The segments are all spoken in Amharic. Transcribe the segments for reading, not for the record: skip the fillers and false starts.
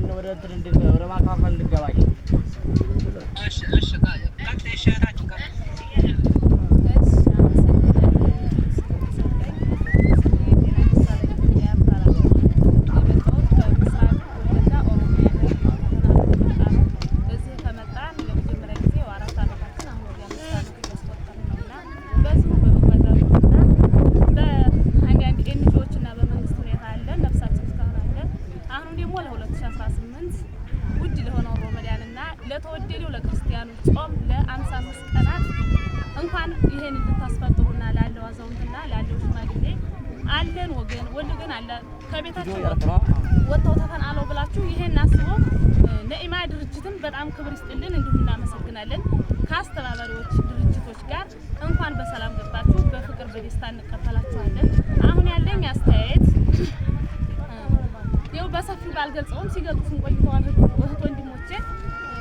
ማን ወደ ትንድን ወደ ማካፈል ልገባኝ እሺ ካንተ ይሻላችሁ ለተወደደው ለክርስቲያኖች ጾም ለ55 ቀናት እንኳን ይሄን ልታስፈጥሩና ላለው አዛውንትና ላለው ሽማግሌ አለን ወገን አለ ከቤታችሁ ወጣው ተፈናለው ብላችሁ ይሄን አስበው ነኢማ ድርጅትን በጣም ክብር ይስጥልን እንዲሁ እናመሰግናለን። ከአስተባባሪዎች ድርጅቶች ጋር እንኳን በሰላም ገባችሁ በፍቅር በደስታ እንቀበላችኋለን። አሁን ያለኝ አስተያየት ያው በሰፊው ባልገልጸውም ሲገልጹን ቆይተዋል እህት ወንድሞቼ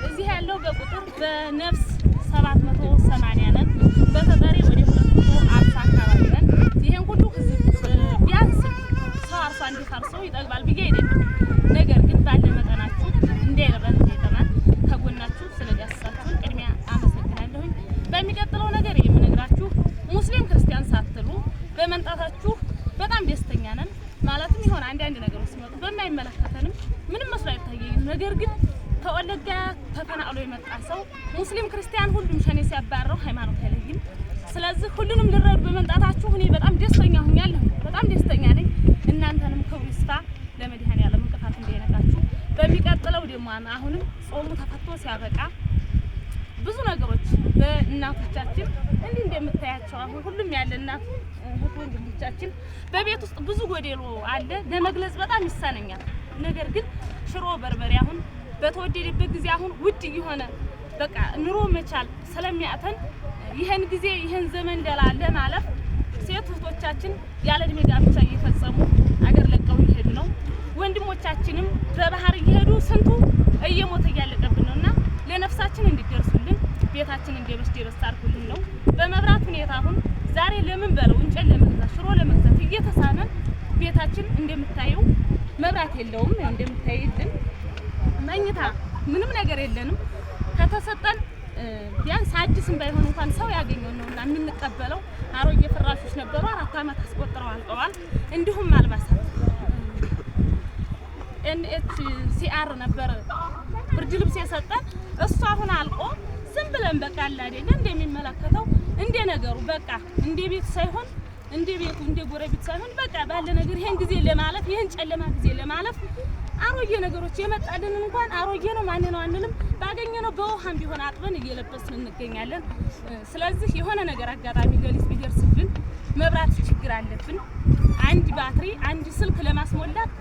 እዚህ ያለው በቁጥር በነፍስ 780 ነን በተጠሪ ወደ 250 አካባቢ ነን። ይሄን ሁሉ ህዝብ ቢያንስ ሰው አርሶ አንድ ካርሶ ይጠግባል ብዬ አይደለም። ነገር ግን ባለ መጠናችሁ እንደይረበን እንደተማን ከጎናችሁ ስለዳሰሳችሁን ቅድሚያ አመሰግናለሁ። በሚቀጥለው ነገር የምነግራችሁ ሙስሊም ክርስቲያን ሳትሉ በመንጣታችሁ በጣም ደስተኛ ነን። ማለትም ይሆን አንድ ነገሮች ሲመጡ በማይመለከተንም ምንም መስሎ አይታየኝም። ነገር ግን ተወለጋ ተፈናቅሎ የመጣ ሰው ሙስሊም ክርስቲያን ሁሉም ሸኔ ሲያባረው ሃይማኖት አይለይም። ስለዚህ ሁሉንም ልረዱ በመንጣታችሁ እኔ በጣም ደስተኛ ሆኛለሁ። በጣም ደስተኛ ነኝ። እናንተንም ክብሩ ይስፋ ለመድኃኔዓለም እንቅፋት እንዳይነካችሁ። በሚቀጥለው ደግሞ አሁንም ጾሙ ተፈቶ ሲያበቃ ብዙ ነገሮች በእናቶቻችን እንዲህ እንደምታያቸው አሁን ሁሉም ያለ እናት ወንድሞቻችን በቤት ውስጥ ብዙ ጎዴሎ አለ ለመግለጽ በጣም ይሳነኛል። ነገር ግን ሽሮ በርበሬ አሁን በተወደደበት ጊዜ አሁን ውድ የሆነ በቃ ኑሮ መቻል ስለሚያተን ይሄን ጊዜ ይሄን ዘመን ደላለ ማለፍ ሴት እህቶቻችን ያለ እድሜ ጋብቻ እየፈጸሙ አገር ለቀው ይሄዱ ነው። ወንድሞቻችንም በባህር እየሄዱ ስንቱ እየሞተ ያለቀብን ነውና ለነፍሳችን እንዲደርሱልን ቤታችን እንደበስ አድርጉልን ነው። በመብራት ሁኔታ አሁን ዛሬ ለምን በለው እንጨት ለመግዛት ሽሮ ለመግዛት እየተሳነን ቤታችን እንደምታዩ መብራት የለውም። እንደምታዩልን መኝታ ምንም ነገር የለንም። ከተሰጠን ቢያንስ አዲስም ባይሆን እንኳን ሰው ያገኘው ነውና የምንቀበለው አሮጌ ፍራሾች ነበሩ 4 አመት አስቆጥረው አልቀዋል። እንዲሁም አልባሳት NHCR ነበር ብርድ ልብስ የሰጠን እሱ አሁን አልቆ ዝም ብለን በቃ አይደለ እንደሚመለከተው እንደ ነገሩ በቃ እንደ ቤት ሳይሆን እንደ ቤቱ እንደ ጎረቤት ሳይሆን በቃ ባለ ነገር ይሄን ጊዜ ለማለፍ ይሄን ጨለማ ጊዜ ለማለፍ አሮጌ ነገሮች የመጣልን እንኳን አሮጌ ነው ማን ነው አንልም። ባገኘነው በውሃም ቢሆን አጥበን እየለበስን እንገኛለን። ስለዚህ የሆነ ነገር አጋጣሚ ገሊስ ቢደርስብን መብራት ችግር አለብን። አንድ ባትሪ አንድ ስልክ ለማስሞላት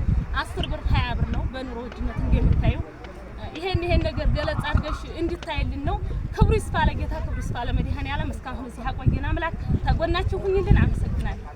10 ብር 20 ብር ነው በኑሮ ውድነት እንደምታዩ። ይሄን ነገር ገለጻ አድርገሽ እንድታይልን ነው። ክብሩ ይስፋ ለጌታ ክብሩ ይስፋ ለመድኃኔዓለም። እስካሁን እዚህ ያቆየን አምላክ ተጎናችሁ ሁኝልን። አመሰግናለሁ።